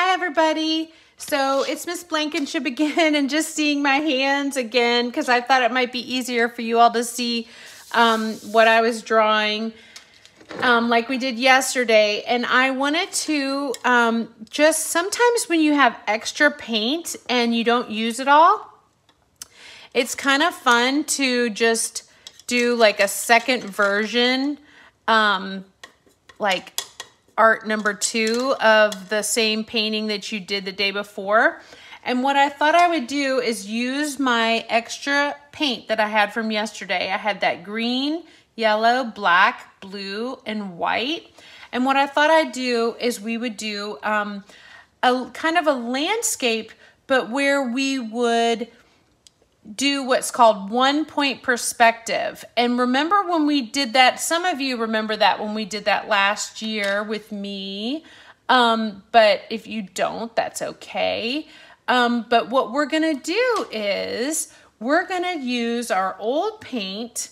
Hi everybody. So it's Miss Blankenship again, and just seeing my hands again because I thought it might be easier for you all to see what I was drawing like we did yesterday. And I wanted to just sometimes when you have extra paint and you don't use it all, it's kind of fun to just do like a second version, like art number 2 of the same painting that you did the day before. And what I thought I would do is use my extra paint that I had from yesterday. I had that green, yellow, black, blue, and white. And what I thought I'd do is we would do a kind of a landscape, but where we would do what's called 1-point perspective. And remember when we did that, some of you remember that when we did that last year with me, but if you don't, that's okay. But what we're gonna do is we're gonna use our old paint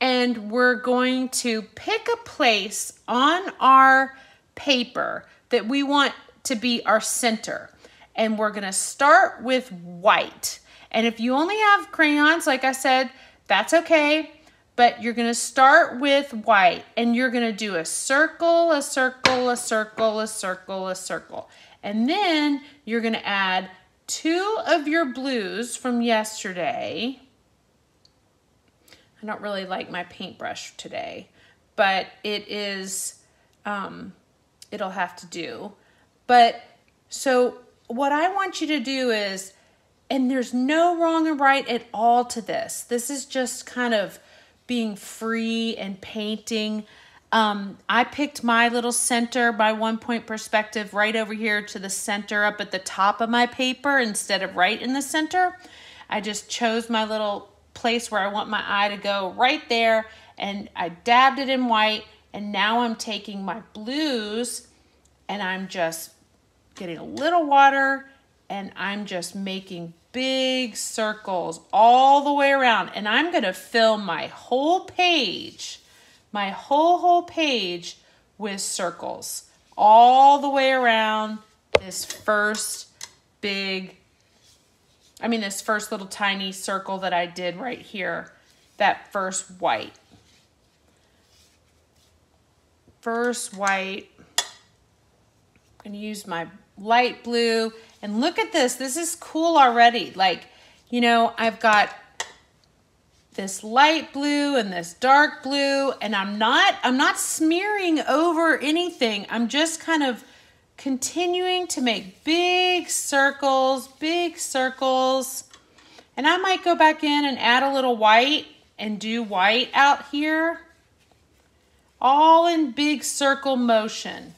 and we're going to pick a place on our paper that we want to be our center. And we're gonna start with white. And if you only have crayons, like I said, that's okay. But you're gonna start with white and you're gonna do a circle, a circle, a circle, a circle, a circle. And then you're gonna add 2 of your blues from yesterday. I don't really like my paintbrush today, but it is, it'll have to do. But so what I want you to do is, and there's no wrong and right at all to this. This is just kind of being free and painting. I picked my little center, my 1-point perspective right over here to the center up at the top of my paper instead of right in the center. I just chose my little place where I want my eye to go right there, and I dabbed it in white, and now I'm taking my blues and I'm just getting a little water and I'm just making big circles all the way around. And I'm gonna fill my whole page, my whole page with circles all the way around this first this first little tiny circle that I did right here, that first white. First white. I'm gonna use my light blue, and look at this. This is cool already. Like, you know, I've got this light blue and this dark blue, and I'm not smearing over anything. I'm just kind of continuing to make big circles, and I might go back in and add a little white and do white out here, all in big circle motion.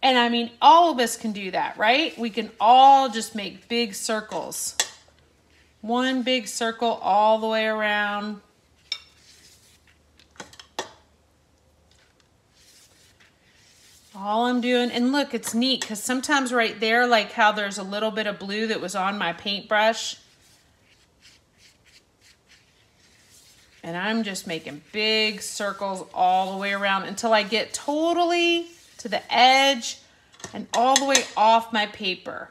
And I mean, all of us can do that, right? We can all just make big circles. One big circle all the way around. All I'm doing, and look, it's neat because sometimes right there, like how there's a little bit of blue that was on my paintbrush. And I'm just making big circles all the way around until I get totally to the edge and all the way off my paper.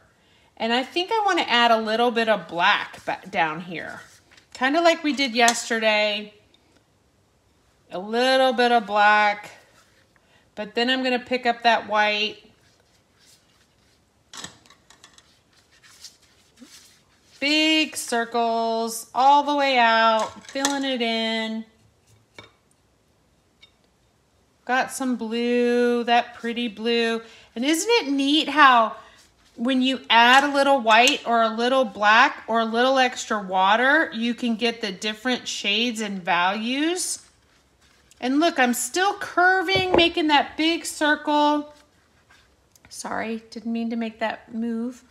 And I think I want to add a little bit of black back down here, kind of like we did yesterday. A little bit of black, but then I'm going to pick up that white. Big circles all the way out, filling it in. Got some blue, that pretty blue. And isn't it neat how when you add a little white or a little black or a little extra water, you can get the different shades and values. And look, I'm still curving, making that big circle. Sorry, didn't mean to make that move.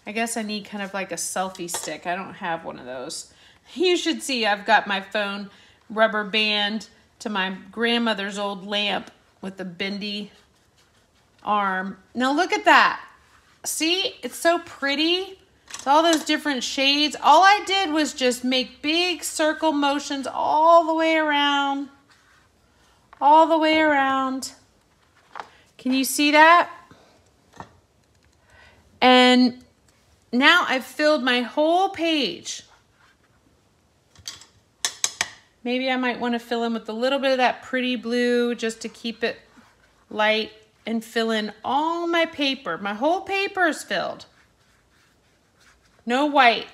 I guess I need kind of like a selfie stick. I don't have one of those. You should see I've got my phone rubber band to my grandmother's old lamp with the bendy arm. Now look at that. See, it's so pretty. So all those different shades. All I did was just make big circle motions all the way around. All the way around. Can you see that? And now I've filled my whole page. Maybe I might want to fill in with a little bit of that pretty blue just to keep it light and fill in all my paper. My whole paper is filled. No white.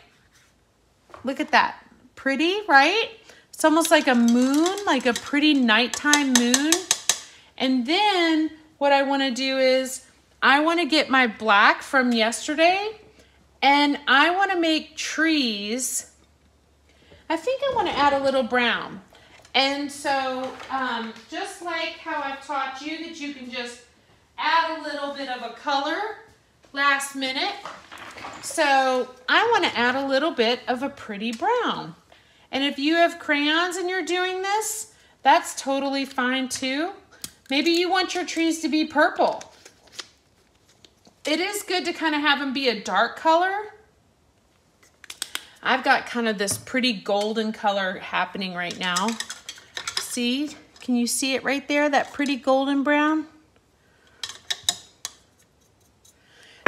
Look at that. Pretty, right? It's almost like a moon, like a pretty nighttime moon. And then what I want to do is I want to get my black from yesterday and I want to make trees. I think I want to add a little brown. And so just like how I've taught you that you can just add a little bit of a color last minute. So I want to add a little bit of a pretty brown. And if you have crayons and you're doing this, that's totally fine too. Maybe you want your trees to be purple. It is good to kind of have them be a dark color. I've got kind of this pretty golden color happening right now. See, can you see it right there, that pretty golden brown?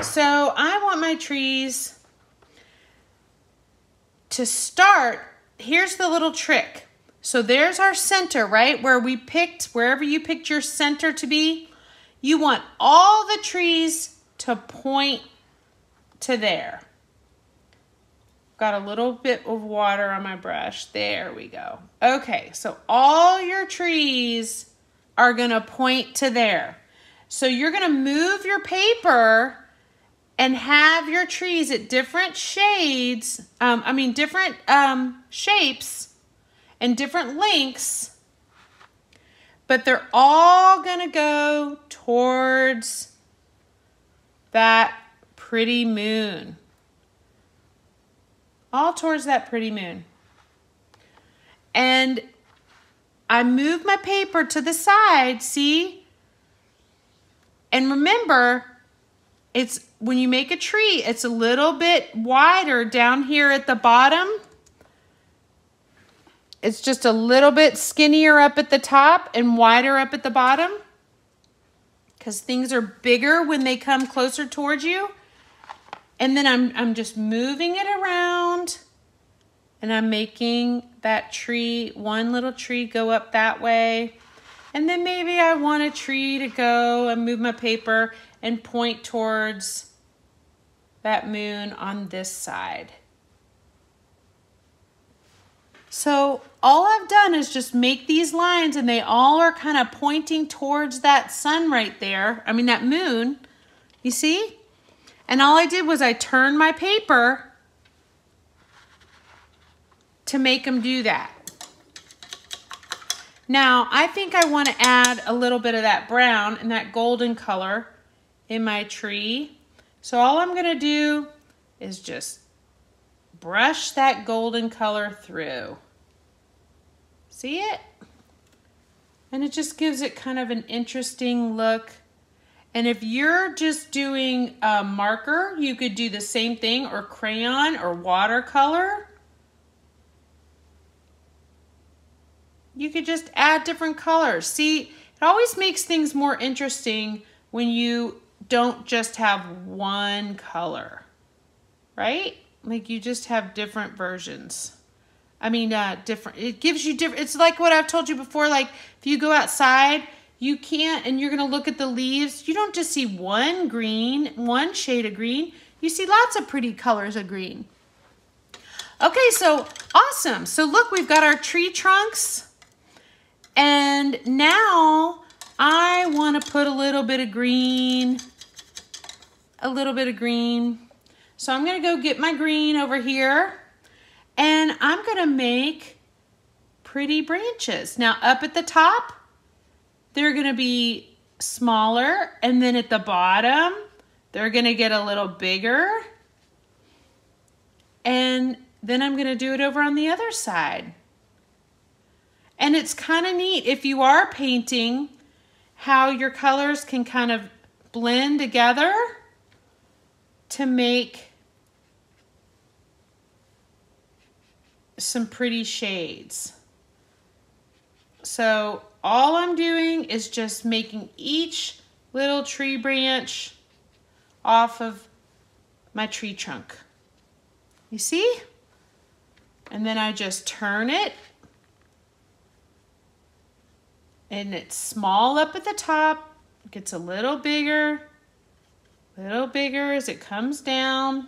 So I want my trees to start. Here's the little trick. So there's our center, right? Where we picked, wherever you picked your center to be, you want all the trees to point to there. Got a little bit of water on my brush. There we go. Okay, so all your trees are gonna point to there. So you're gonna move your paper and have your trees at different shades, different shapes and different lengths, but they're all gonna go towards that pretty moon. All towards that pretty moon. And I move my paper to the side, see? And remember, it's when you make a tree, it's a little bit wider down here at the bottom. It's just a little bit skinnier up at the top and wider up at the bottom, because things are bigger when they come closer towards you. And then I'm just moving it around and I'm making that tree, one little tree go up that way. And then maybe I want a tree to go and move my paper and point towards that moon on this side. So all I've done is just make these lines and they all are kind of pointing towards that sun right there. I mean, that moon, you see? And all I did was I turned my paper to make them do that. Now, I think I want to add a little bit of that brown and that golden color in my tree. So all I'm going to do is just brush that golden color through. See it? And it just gives it kind of an interesting look. And if you're just doing a marker, you could do the same thing, or crayon or watercolor. You could just add different colors. See, it always makes things more interesting when you don't just have one color, right? Like you just have different versions. I mean, it gives you different, it's like what I've told you before, like if you go outside, you can't, and you're gonna look at the leaves, you don't just see one green, one shade of green, you see lots of pretty colors of green. Okay, so awesome. So look, we've got our tree trunks, and now I wanna put a little bit of green, So I'm gonna go get my green over here, and I'm gonna make pretty branches. Now up at the top, they're gonna be smaller, and then at the bottom, they're gonna get a little bigger. And then I'm gonna do it over on the other side. And it's kind of neat if you are painting how your colors can kind of blend together to make some pretty shades. So all I'm doing is just making each little tree branch off of my tree trunk. You see? And then I just turn it. And it's small up at the top. It gets a little bigger as it comes down.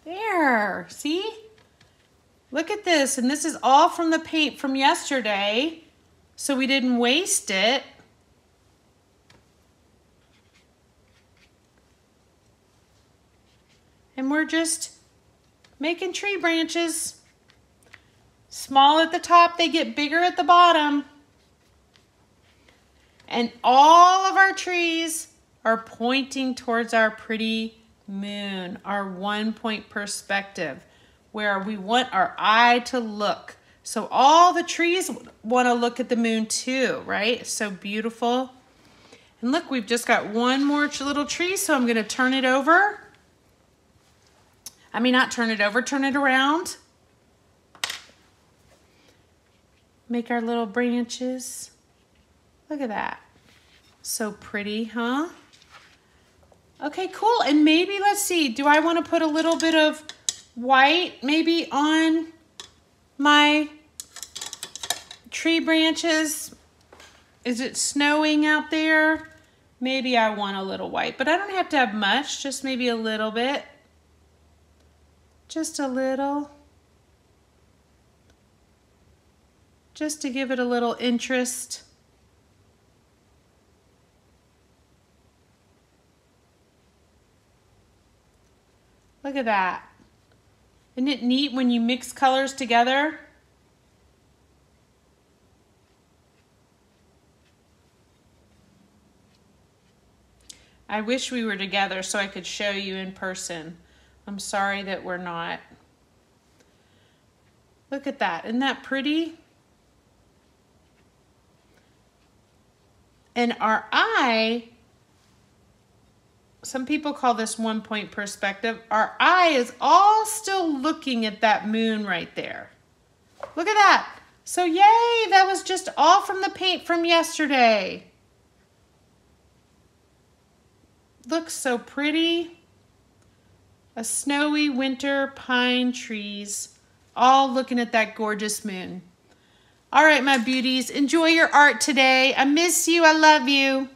There, see? Look at this, and this is all from the paint from yesterday, so we didn't waste it. And we're just making tree branches. Small at the top, they get bigger at the bottom. And all of our trees are pointing towards our pretty moon, our 1-point perspective, where we want our eye to look. So all the trees want to look at the moon too, right? It's so beautiful. And look, we've just got one more little tree, so I'm going to turn it over. I mean, not turn it over, turn it around. Make our little branches. Look at that. So pretty, huh? Okay, cool. And maybe, let's see, do I want to put a little bit of white maybe on my tree branches? Is it snowing out there? Maybe I want a little white, but I don't have to have much, just maybe a little bit. Just a little. Just to give it a little interest. Look at that. Isn't it neat when you mix colors together? I wish we were together so I could show you in person. I'm sorry that we're not. Look at that. Isn't that pretty? And our eye, some people call this 1-point perspective. Our eye is all still looking at that moon right there. Look at that. So yay, that was just all from the paint from yesterday. Looks so pretty. A snowy winter pine trees, all looking at that gorgeous moon. All right, my beauties, enjoy your art today. I miss you. I love you.